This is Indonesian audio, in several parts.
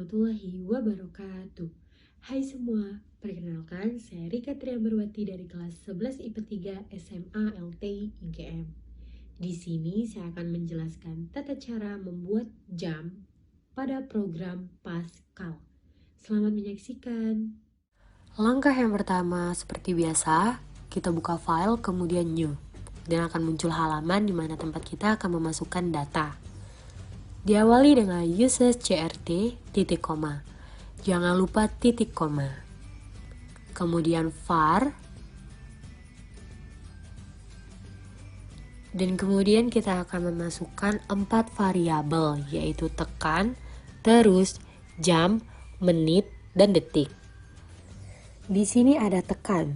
warahmatullahi wabarakatuh. Hai semua, perkenalkan saya Rika Triambarwati dari kelas 11 IPA 3 SMA LT IGM. Di sini saya akan menjelaskan tata cara membuat jam pada program Pascal. Selamat menyaksikan. Langkah yang pertama, seperti biasa, kita buka file kemudian new, dan akan muncul halaman di mana tempat kita akan memasukkan data. Diawali dengan uses crt, titik koma. Jangan lupa titik koma. Kemudian var, dan kemudian kita akan memasukkan 4 variabel, yaitu tekan, terus, jam, menit, dan detik. Di sini ada tekan.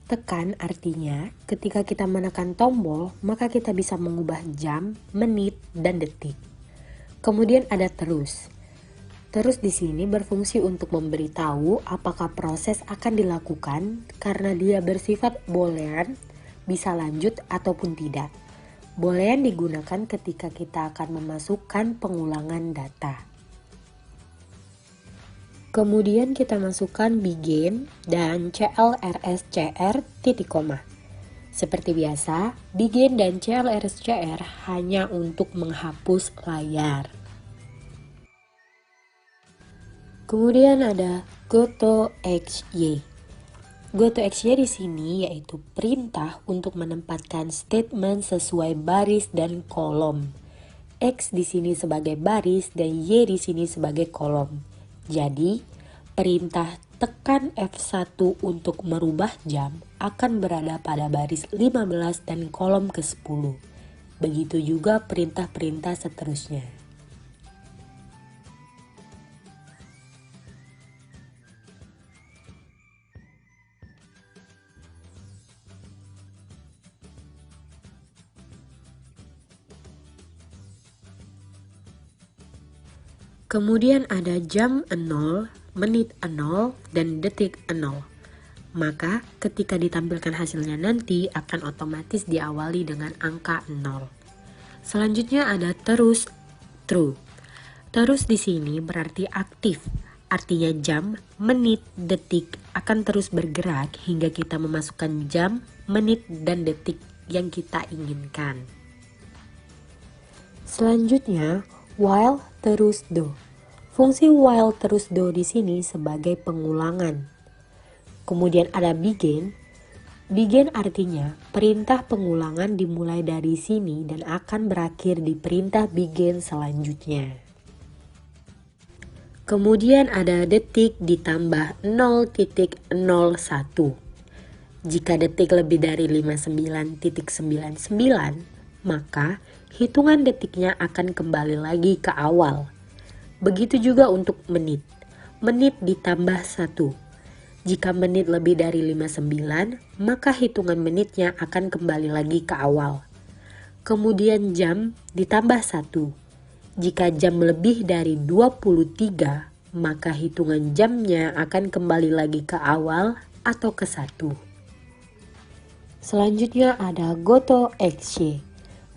Tekan artinya ketika kita menekan tombol, maka kita bisa mengubah jam, menit, dan detik. Kemudian ada terus. Terus di sini berfungsi untuk memberitahu apakah proses akan dilakukan karena dia bersifat boolean, bisa lanjut ataupun tidak. Boolean digunakan ketika kita akan memasukkan pengulangan data. Kemudian kita masukkan begin dan clrscr titik koma. Seperti biasa, begin dan clrscr hanya untuk menghapus layar. Kemudian ada gotoxy. Gotoxy di sini yaitu perintah untuk menempatkan statement sesuai baris dan kolom. X di sini sebagai baris dan Y di sini sebagai kolom. Jadi, perintah tekan F1 untuk merubah jam akan berada pada baris 15 dan kolom ke-10. Begitu juga perintah-perintah seterusnya. Kemudian ada jam 0, menit 0, dan detik 0. Maka ketika ditampilkan hasilnya nanti akan otomatis diawali dengan angka 0. Selanjutnya ada terus true. Terus di sini berarti aktif. Artinya jam, menit, detik akan terus bergerak hingga kita memasukkan jam, menit, dan detik yang kita inginkan. Selanjutnya while terus do. Fungsi while terus do di sini sebagai pengulangan. Kemudian ada begin. Begin artinya perintah pengulangan dimulai dari sini dan akan berakhir di perintah begin selanjutnya. Kemudian ada detik ditambah 0.01. Jika detik lebih dari 59.99, maka hitungan detiknya akan kembali lagi ke awal. Begitu juga untuk menit. Menit ditambah 1. Jika menit lebih dari 59, maka hitungan menitnya akan kembali lagi ke awal. Kemudian jam ditambah 1. Jika jam lebih dari 23, maka hitungan jamnya akan kembali lagi ke awal atau ke 1. Selanjutnya ada gotoxy.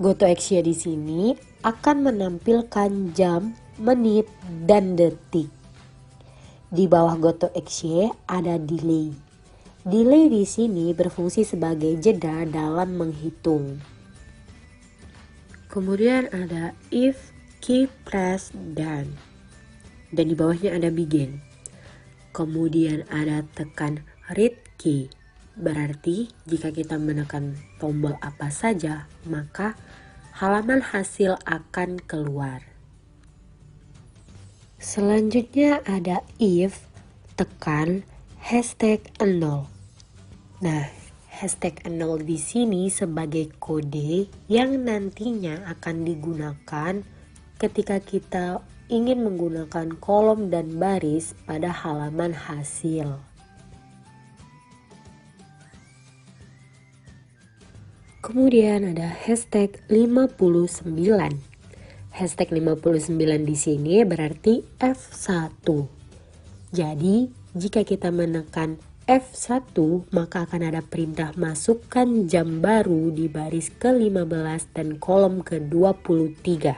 Gotoxy di sini akan menampilkan jam, menit, dan detik. Di bawah gotoxy ada delay. Delay di sini berfungsi sebagai jeda dalam menghitung. Kemudian ada if, keep, press, done. Dan di bawahnya ada begin. Kemudian ada tekan read key. Berarti jika kita menekan tombol apa saja, maka halaman hasil akan keluar. Selanjutnya ada if, tekan hashtag 0. Nah, hashtag 0 di sini sebagai kode yang nantinya akan digunakan ketika kita ingin menggunakan kolom dan baris pada halaman hasil. Kemudian ada hashtag 59. Hashtag 59 di sini berarti F1. Jadi, jika kita menekan F1, maka akan ada perintah masukkan jam baru di baris ke-15 dan kolom ke-23.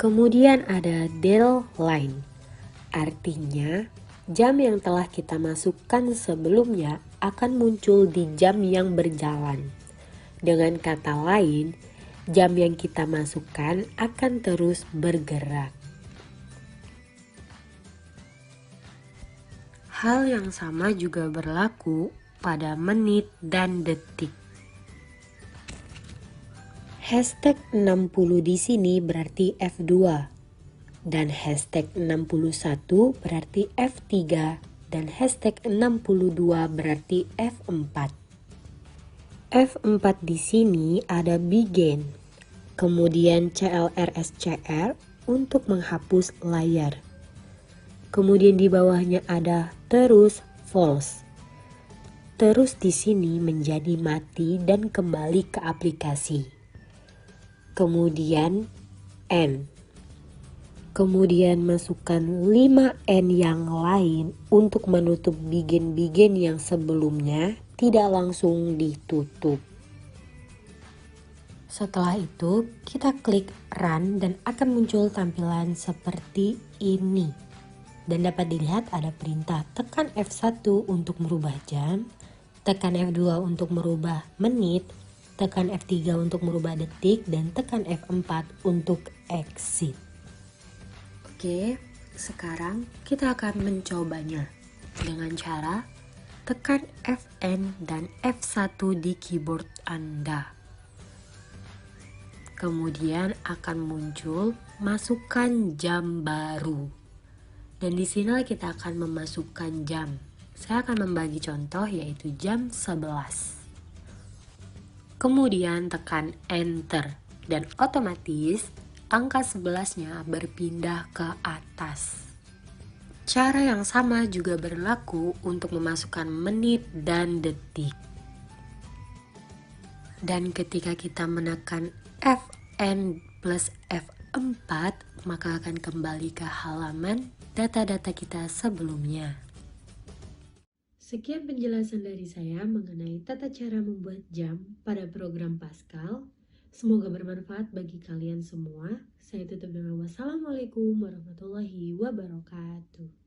Kemudian ada deadline, artinya jam yang telah kita masukkan sebelumnya akan muncul di jam yang berjalan. Dengan kata lain, jam yang kita masukkan akan terus bergerak. Hal yang sama juga berlaku pada menit dan detik. Hashtag 60 di sini berarti F2 dan hashtag 61 berarti F3 dan hashtag 62 berarti F4. F4 di sini ada begin, kemudian CLRSCR untuk menghapus layar. Kemudian di bawahnya ada terus false. Terus di sini menjadi mati dan kembali ke aplikasi. Kemudian N. Kemudian masukkan 5N yang lain untuk menutup begin yang sebelumnya tidak langsung ditutup. Setelah itu kita klik run dan akan muncul tampilan seperti ini. Dan dapat dilihat ada perintah tekan F1 untuk merubah jam, tekan F2 untuk merubah menit, tekan F3 untuk merubah detik, dan tekan F4 untuk exit. Oke, sekarang kita akan mencobanya dengan cara tekan Fn dan F1 di keyboard Anda. Kemudian akan muncul masukkan jam baru. Dan di sini kita akan memasukkan jam. Saya akan membagi contoh yaitu jam 11. Kemudian tekan enter dan otomatis angka 11-nya berpindah ke atas. Cara yang sama juga berlaku untuk memasukkan menit dan detik. Dan ketika kita menekan Fn plus F4, maka akan kembali ke halaman data-data kita sebelumnya. Sekian penjelasan dari saya mengenai tata cara membuat jam pada program Pascal. Semoga bermanfaat bagi kalian semua. Saya tutup dengan wassalamualaikum warahmatullahi wabarakatuh.